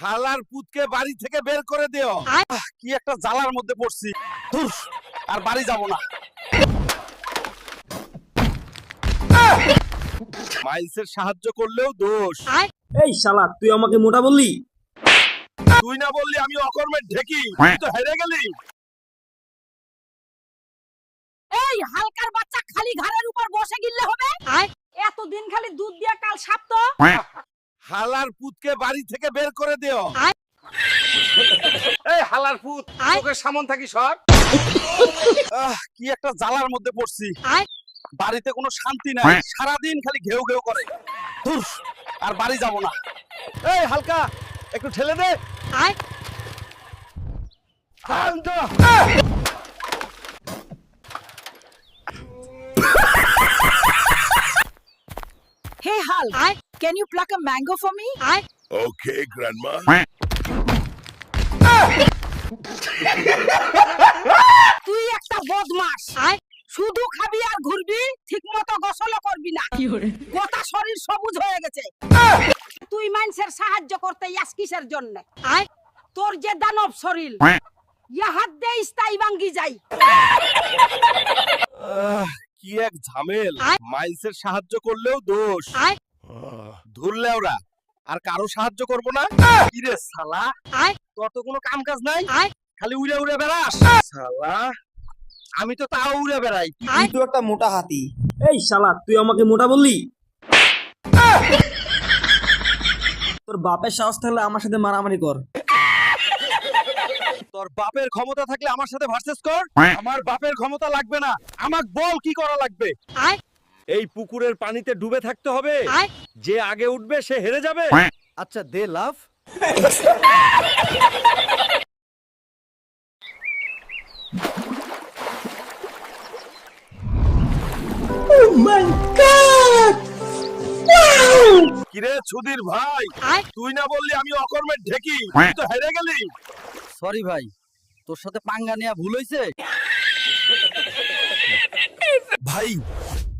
হালার পুতকে বাড়ি থেকে বের করে দিও। কি একটা জ্বালার মধ্যে পড়ছি। ধুর, আর বাড়ি যাব না। মাইলসের সাহায্য করলেও দোষ। এই শালা তুই আমাকে মোটা বললি? তুই না বললি আমি অকর্মের ঢেকি, তুই তো হেরে গেলি। এই হালকার বাচ্চা খালি ঘাড়ের উপর বসে গিললে হবে? এতদিন খালি দুধ দিয়া কাল সাপ্ত। হালার পুতকে বাড়ি থেকে বের করে দিও। এই হালার পুত, তোকে সামন থাকি সর। কি একটা জ্বালার মধ্যে পড়ছি। বাড়িতে কোনো শান্তি নাই, সারাদিন খালি ঘেউ ঘেউ করে। ধুর, আর বাড়ি যাব না। এই হালকা, একটু ঠেলে দে। Hey Hal, can you pluck a mango for me? Okay, grandma. তুই একটা বদমাস। শুধু খাবি আর ঘুরবি, ঠিকমতো গোসলও করবি না। গোটা শরীর সবুজ হয়ে গেছে। তুই মানুষের সাহায্য করতে যাস কিসের জন্য? তোর যে দানব শরীর, হাত দিয়ে স্থায়ী ভাঙ্গি যাই। কি এক ঝামেল। মাইলসের সাহায্য করলেও দোষ। ধরলে ওরা আর কারো সাহায্য করব না। কি রে শালা, তোর তো কোনো কাম কাজ নাই, খালি উড়ে উড়ে বেড়াস। শালা, আমি তো তাও উড়ে বেড়াই। তুই তো একটা মোটা হাতি। এই শালা তুই আমাকে মোটা বললি? তোর বাপের সাহস থাকলে আমার সাথে মারামারি কর। তোর বাপের ক্ষমতা থাকলে আমার সাথে ভার্সেস কর। আমার বাপের ক্ষমতা লাগবে না, আমাকে বল কি করা লাগবে। এই পুকুরের পানিতে ডুবে থাকতে হবে, যে আগে উঠবে সে হেরে যাবে। আচ্ছা দে লাভ। কিরে সুধীর ভাই, তুই না বললি আমি অকর্মের ঢেকি, তুই তো হেরে গেলি। সরি ভাই, তোর সাথে পাঙ্গা নেওয়া ভুল হয়েছে। ভাই,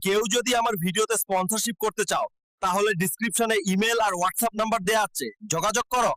কেউ যদি আমার ভিডিওতে স্পন্সরশিপ করতে চাও তাহলে ডেসক্রিপশনে ইমেল আর হোয়াটসঅ্যাপ নাম্বার দেয়া আছে, যোগাযোগ করো।